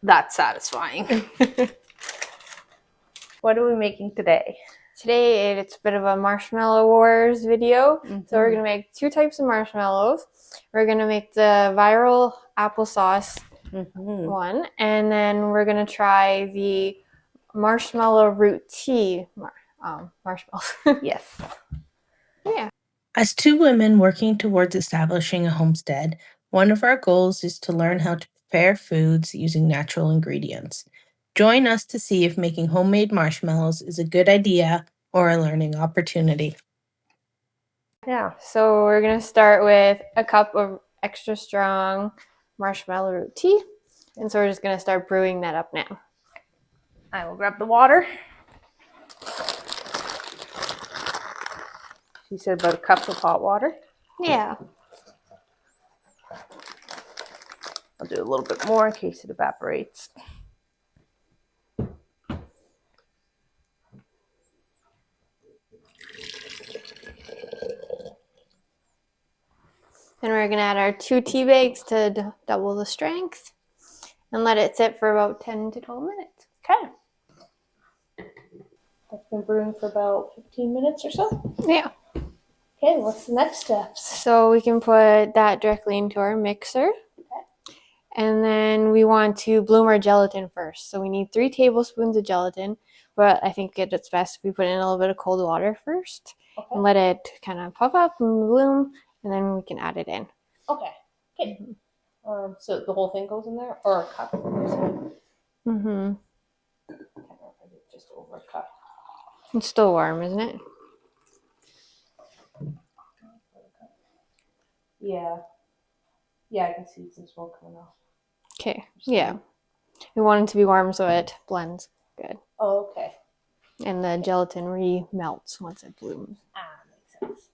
That's satisfying. What are we making today? Today it's a bit of a Marshmallow Wars video. So we're going to make 2 types of marshmallows. We're going to make the viral applesauce one, and then we're going to try the Marshmallow Root tea marshmallows. Yes. Yeah. As 2 women working towards establishing a homestead, one of our goals is to learn how to prepare foods using natural ingredients. Join us to see if making homemade marshmallows is a good idea or a learning opportunity. Yeah, so we're going to start with a cup of extra strong Marshmallow Root tea. And so we're just going to start brewing that up now. I will grab the water. You said about a cup of hot water? Yeah. I'll do a little bit more in case it evaporates. Then we're going to add our 2 tea bags to double the strength and let it sit for about 10 to 12 minutes. Okay. That's been brewing for about 15 minutes or so. Yeah. Okay, what's the next steps? So we can put that directly into our mixer. Okay. And then we want to bloom our gelatin first. So we need 3 tablespoons of gelatin, but I think it's best if we put in a little bit of cold water first and let it kind of puff up and bloom, and then we can add it in. Okay. Okay. So the whole thing goes in there, or a cup? Mm-hmm. I don't know if I did just over a cup. It's still warm, isn't it? Yeah. Yeah, I can see some smoke coming off. Okay. Yeah. We want it to be warm so it blends good. Oh, okay. And the gelatin re-melts once it blooms. Makes sense.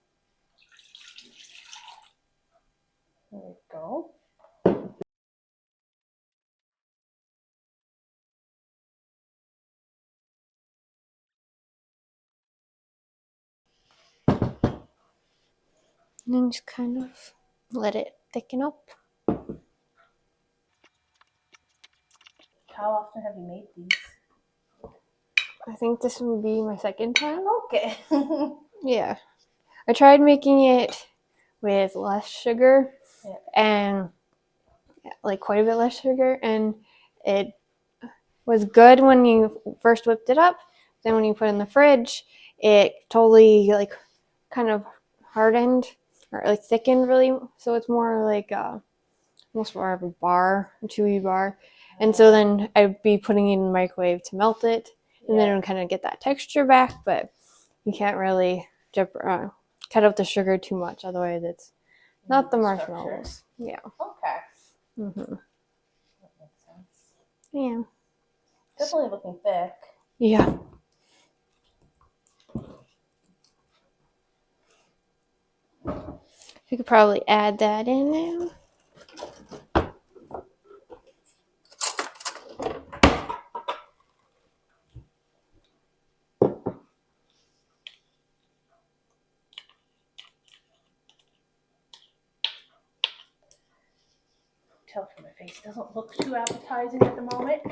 There we go. And then just kind of let it thicken up. How often have you made these? I think this will be my second time. Okay. Yeah. I tried making it with less sugar and like quite a bit less sugar, and it was good when you first whipped it up. Then when you put it in the fridge, it totally like kind of hardened or like thickened really, so it's more like almost more of a bar, a chewy bar. And so then I'd be putting it in the microwave to melt it, and then it would kind of get that texture back, but you can't really cut out the sugar too much, otherwise it's not the marshmallows. Yeah. Okay. Mm-hmm. That makes sense. Yeah. Definitely looking thick. Yeah. You could probably add that in now. Tell from my face, it doesn't look too appetizing at the moment.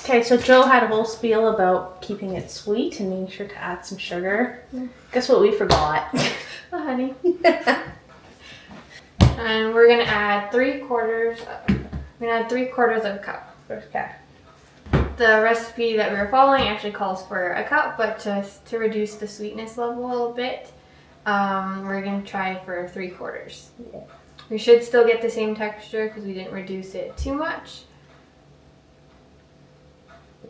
Okay, so Joe had a whole spiel about keeping it sweet and making sure to add some sugar. Guess what we forgot? Oh, honey. And we're gonna add 3/4. We're gonna add 3/4 of a cup. Okay. The recipe that we were following actually calls for a cup, but to reduce the sweetness level a little bit, we're gonna try for 3/4. Yeah. We should still get the same texture because we didn't reduce it too much.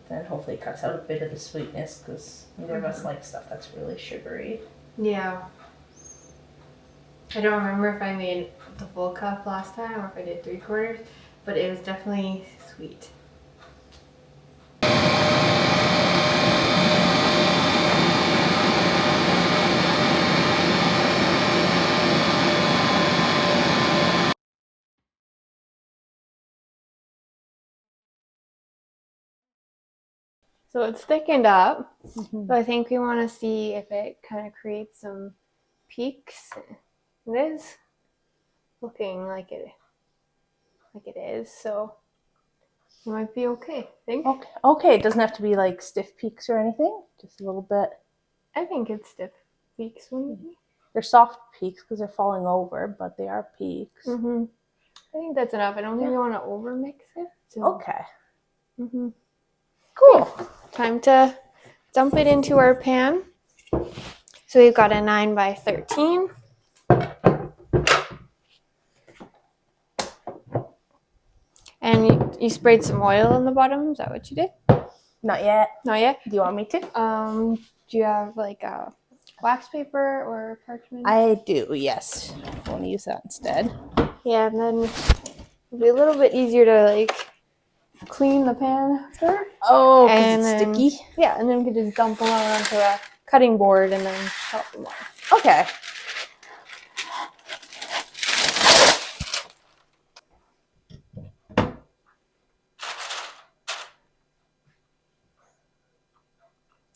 Then hopefully it cuts out a bit of the sweetness because neither of us like stuff that's really sugary. Yeah. I don't remember if I made the full cup last time or if I did 3/4, but it was definitely sweet. So it's thickened up. Mm-hmm. So I think we want to see if it kind of creates some peaks. It is looking like it is, so it might be okay, I think. Okay. Okay, it doesn't have to be like stiff peaks or anything. Just a little bit. I think it's stiff peaks, maybe. They're soft peaks because they're falling over, but they are peaks. Mm-hmm. I think that's enough. I don't think we want to over mix it. So. Okay. Mm-hmm. Cool. Time to dump it into our pan. So we've got a 9 by 13. And you sprayed some oil on the bottom. Is that what you did? Not yet. Not yet. Do you want me to? Do you have like a wax paper or parchment? I do, yes. I want to use that instead. Yeah, and then it'll be a little bit easier to like clean the pan after. Oh, because And it's then, sticky? Yeah, and then we can just dump them out onto a cutting board and then chop them off. Okay.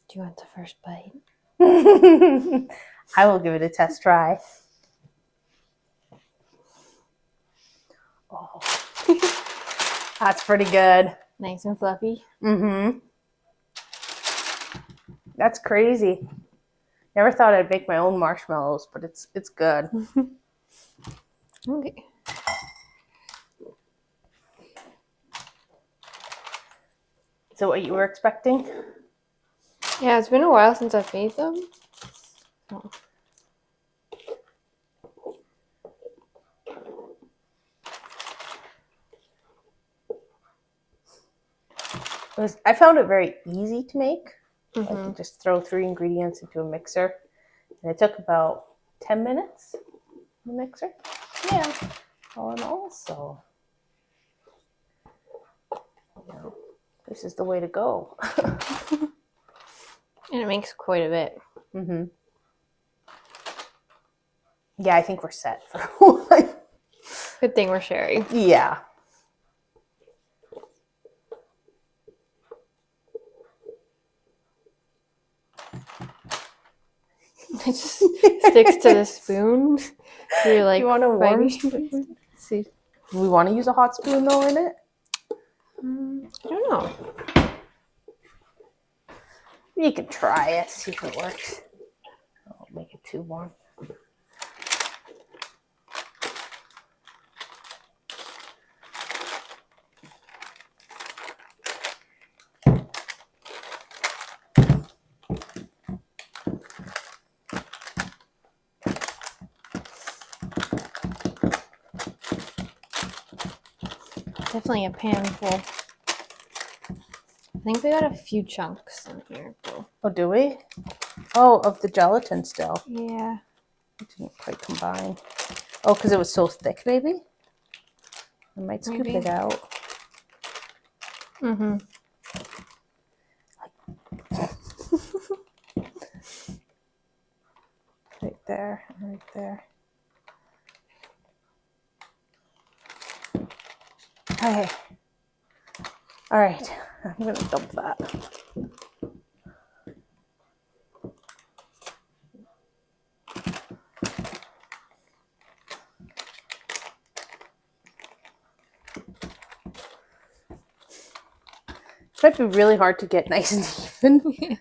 Do you want the first bite? I will give it a test try. Oh, that's pretty good. Nice and fluffy. Mm-hmm. That's crazy. Never thought I'd make my own marshmallows, but it's good. Okay. So what you were expecting? Yeah, it's been a while since I've made them. Oh. I found it very easy to make. Mm-hmm. I could just throw 3 ingredients into a mixer. And it took about 10 minutes in the mixer. Yeah. All in all, so this is the way to go. And it makes quite a bit. Mm-hmm. Yeah, I think we're set for one. Good thing we're sharing. Yeah. It just sticks to the spoon. You're like, you want a warm spoon? spoon? See, do we want to use a hot spoon though in it? I don't know. You can try it, see if it works. I'll make it too warm. Definitely a pan full. I think we got a few chunks in here. So. Oh, do we? Oh, of the gelatin still. Yeah. It didn't quite combine. Oh, because it was so thick, maybe? I might scoop Maybe. it out. Mm-hmm. Right there, right there. Okay. All right, I'm gonna dump that. It might be really hard to get nice and even.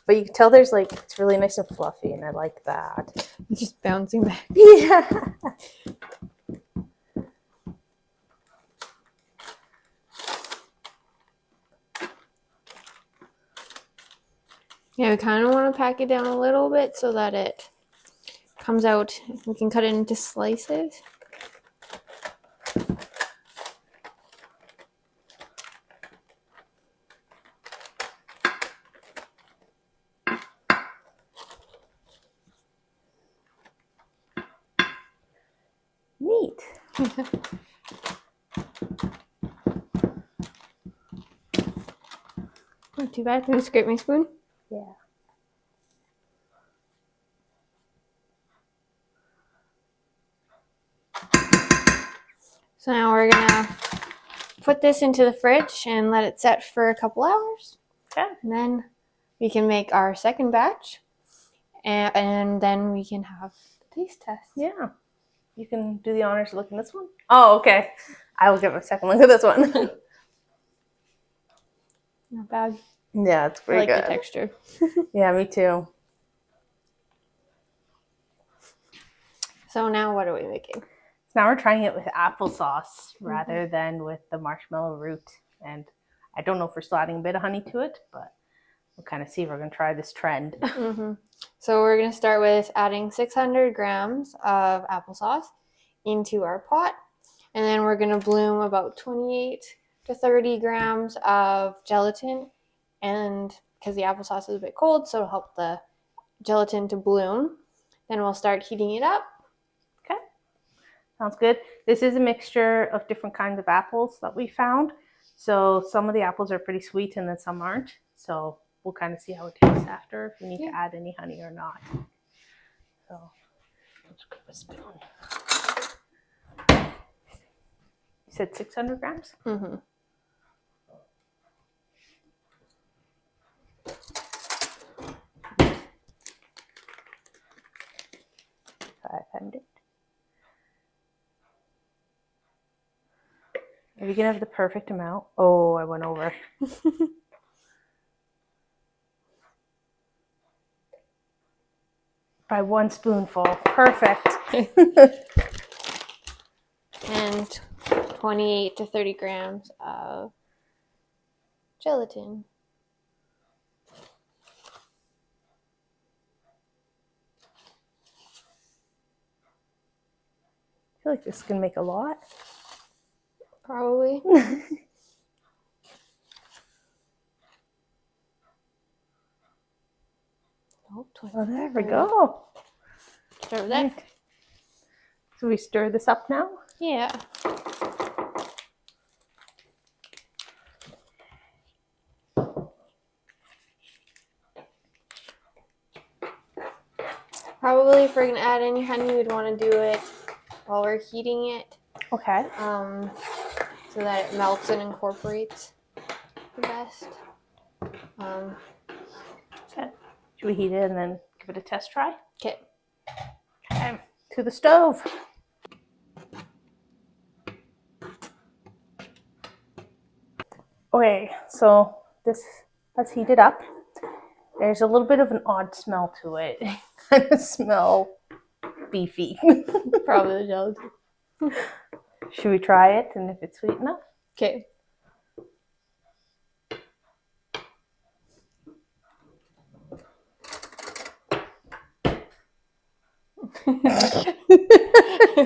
But you can tell there's like, it's really nice and fluffy, and I like that. It's just bouncing back. Yeah. Yeah, we kind of want to pack it down a little bit so that it comes out. We can cut it into slices. Not too bad. Can you scrape my spoon? Yeah. So now we're gonna put this into the fridge and let it set for a couple hours. Okay. And then we can make our second batch, and then we can have the taste test. Yeah. You can do the honors of looking at this one. Oh, okay. I will give a second look at this one. Not bad. Yeah, it's I pretty like good. the texture. Yeah, me too. So now what are we making? So now we're trying it with applesauce rather than with the marshmallow root. And I don't know if we're still adding a bit of honey to it, but we'll kind of see if we're going to try this trend. So we're going to start with adding 600 grams of applesauce into our pot. And then we're going to bloom about 28 to 30 grams of gelatin. And because the applesauce is a bit cold, so it'll help the gelatin to bloom. Then we'll start heating it up. Okay. Sounds good. This is a mixture of different kinds of apples that we found. So some of the apples are pretty sweet and then some aren't. So we'll kind of see how it tastes after, if we need to add any honey or not. So let's grab a spoon. You said 600 grams? Mm-hmm. 500. Are you gonna have the perfect amount? Oh, I went over. By 1 spoonful. Perfect. And 28 to 30 grams of gelatin. I feel like this can make a lot. Probably. Oh, there we go. Start with that. Right. So we stir this up now? Yeah. Probably if we're going to add any honey, we'd want to do it while we're heating it. Okay. So that it melts and incorporates the best. Okay. Should we heat it and then give it a test try? Okay. Okay. To the stove. Okay, so this has heated up. There's a little bit of an odd smell to it. Kind of smell beefy. Probably the gelatin. Should we try it and if it's sweet enough? Okay.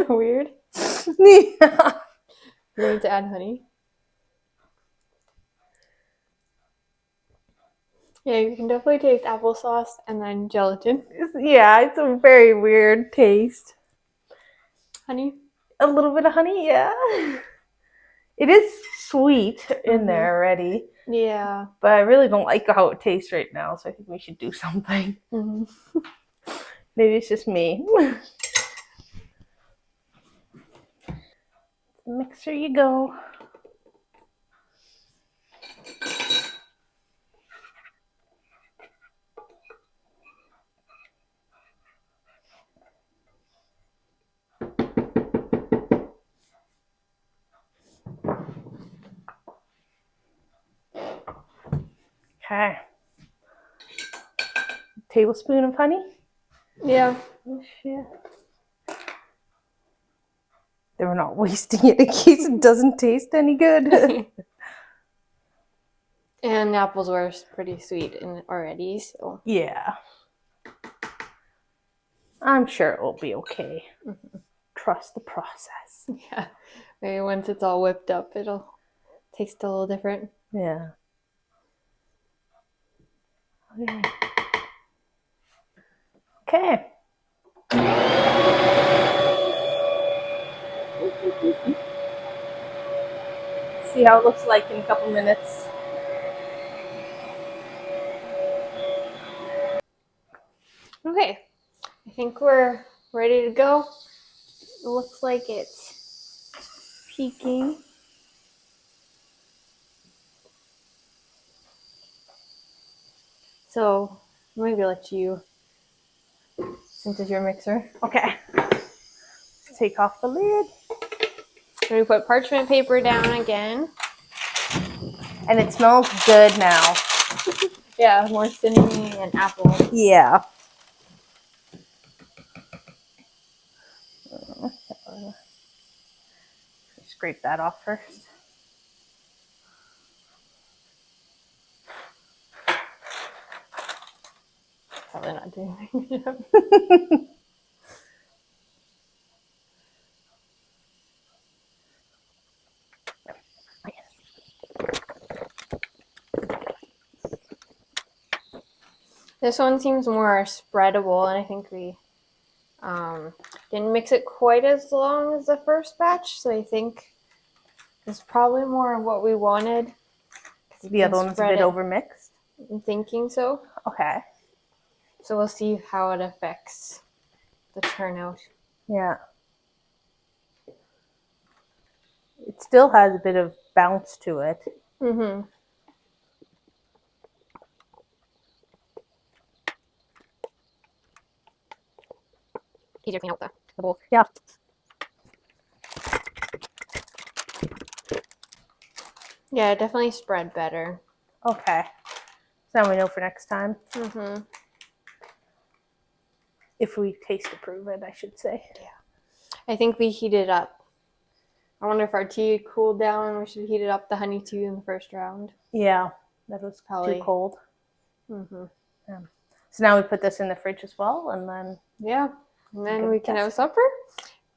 Weird. Yeah. We need to add honey. Yeah, you can definitely taste applesauce and then gelatin. Yeah, it's a very weird taste. Honey? A little bit of honey, yeah. It is sweet in there already. Yeah. But I really don't like how it tastes right now, so I think we should do something. Maybe it's just me. Mixer you go. Okay. Tablespoon of honey? Yeah. Oh, shit. They were not wasting it in case it doesn't taste any good. And the apples were pretty sweet already, so. Yeah. I'm sure it will be okay. Trust the process. Yeah. Maybe once it's all whipped up, it'll taste a little different. Yeah. Okay. see how it looks like in a couple minutes. Okay, I think we're ready to go. It looks like it's peaking. So maybe I'll let you, since it's your mixer. Okay. Take off the lid. So we put parchment paper down again. And it smells good now. Yeah, more cinnamon and apple. Yeah. Scrape that off first. Probably not doing it. This one seems more spreadable, and I think we didn't mix it quite as long as the first batch, so I think it's probably more of what we wanted. The other one's a bit overmixed. I'm thinking so. Okay. So we'll see how it affects the turnout. Yeah. It still has a bit of bounce to it. Mm-hmm. Easier to clean out the bowl. Yeah. Yeah, it definitely spread better. Okay. So now we know for next time. Mm-hmm. If we taste approve it, I should say. Yeah. I think we heated up. I wonder if our tea cooled down. We should heat it up the honey too in the first round. Yeah. That was Probably too cold. Mm-hmm. So now we put this in the fridge as well, and then and then we can have supper,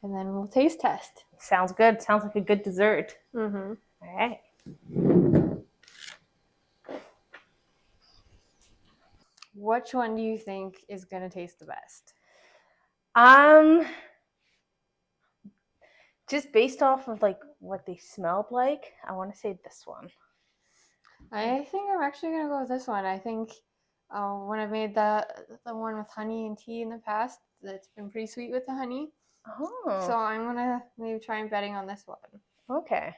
and then we'll taste test. Sounds good. Sounds like a good dessert. Mm-hmm. All right. Which one do you think is gonna taste the best? Just based off of like what they smelled like, I want to say this one. I think I'm actually gonna go with this one. I think when I've made the one with honey and tea in the past, it's been pretty sweet with the honey. Oh. So I'm gonna maybe try and betting on this one. Okay.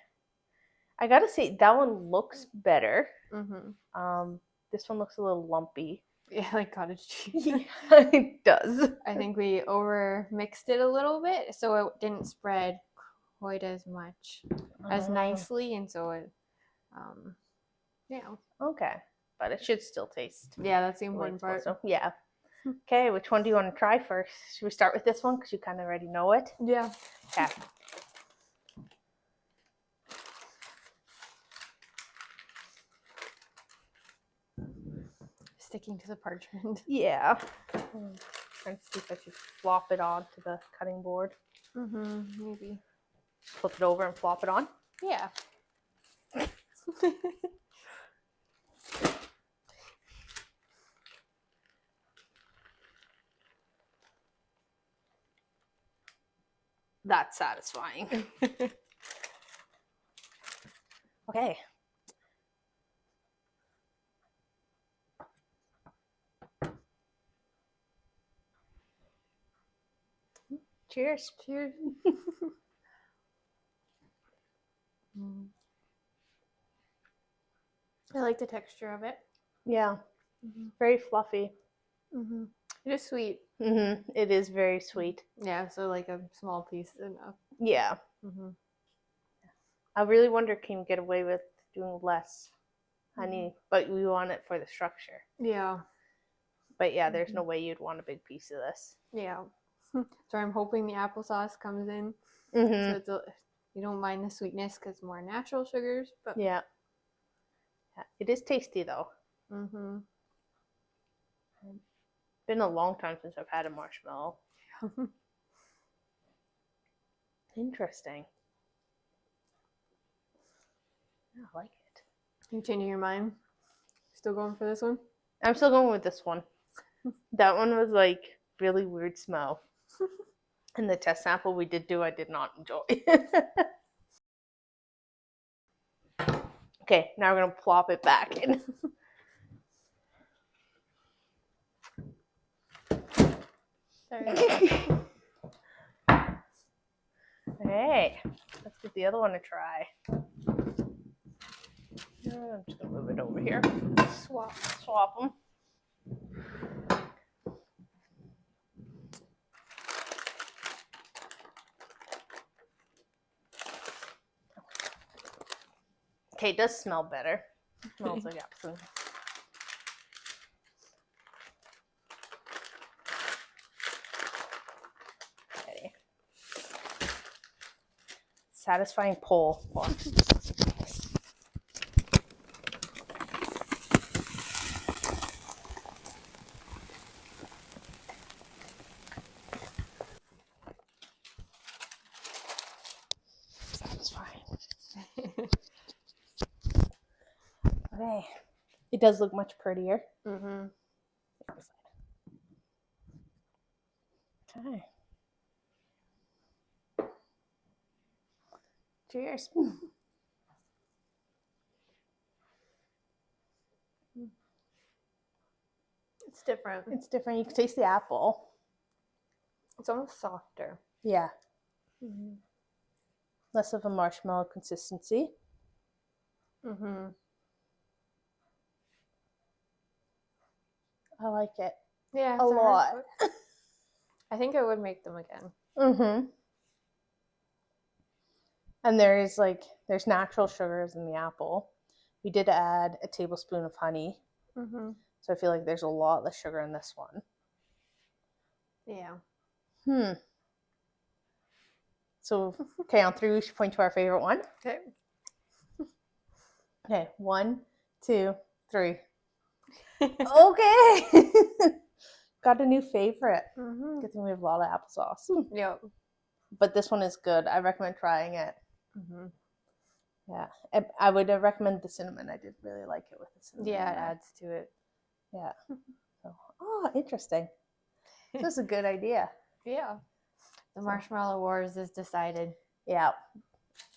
I gotta say that one looks better. Mm-hmm. This one looks a little lumpy. Yeah, like cottage cheese. Yeah, it does. I think we over mixed it a little bit, so it didn't spread quite as much as nicely, and so it, yeah. Okay, but it should still taste. Yeah, that's the important part. So, yeah. Okay, which one do you want to try first? Should we start with this one because you kind of already know it? Yeah. Okay. Sticking to the parchment. Yeah. Trying to see if I should flop it onto the cutting board. Maybe. Flip it over and flop it on. Yeah. That's satisfying. Okay. Cheers. Cheers. I like the texture of it. Yeah. Very fluffy. It is sweet. It is very sweet. Yeah, so like a small piece is enough. Yeah. I really wonder, can you get away with doing less honey, but we want it for the structure. Yeah. But yeah, there's no way you'd want a big piece of this. Yeah. So I'm hoping the applesauce comes in. So you don't mind the sweetness because more natural sugars. But yeah. It is tasty though. Been a long time since I've had a marshmallow. Interesting. Yeah, I like it. Are you changing your mind? Still going for this one? I'm still going with this one. That one was like really weird smell. And the test sample we did do, I did not enjoy. Okay, now we're gonna plop it back in. Hey, let's give the other one a try. I'm just gonna move it over here. Swap them. Okay, it does smell better. It smells like apple. Okay. Satisfying pull. Satisfying. Okay. It does look much prettier. Mm-hmm. Okay. Cheers. It's different. It's different. You can taste the apple. It's almost softer. Yeah. Mm-hmm. Less of a marshmallow consistency. Mm-hmm. I like it Yeah, a lot. I think I would make them again. Mm-hmm. And there's natural sugars in the apple. We did add a tablespoon of honey. Mm-hmm. So I feel like there's a lot less sugar in this one. Yeah. So, okay, on 3, we should point to our favorite one. Okay. Okay, 1, 2, 3. Okay. Got a new favorite. Mm-hmm. Good thing we have a lot of applesauce. Yep. But this one is good. I recommend trying it. Mm-hmm. Yeah. I would recommend the cinnamon. I did really like it with the cinnamon. Yeah, it adds to it. Yeah. So, interesting. This is a good idea. Yeah. The Marshmallow Wars is decided. Yeah.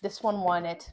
This one won it.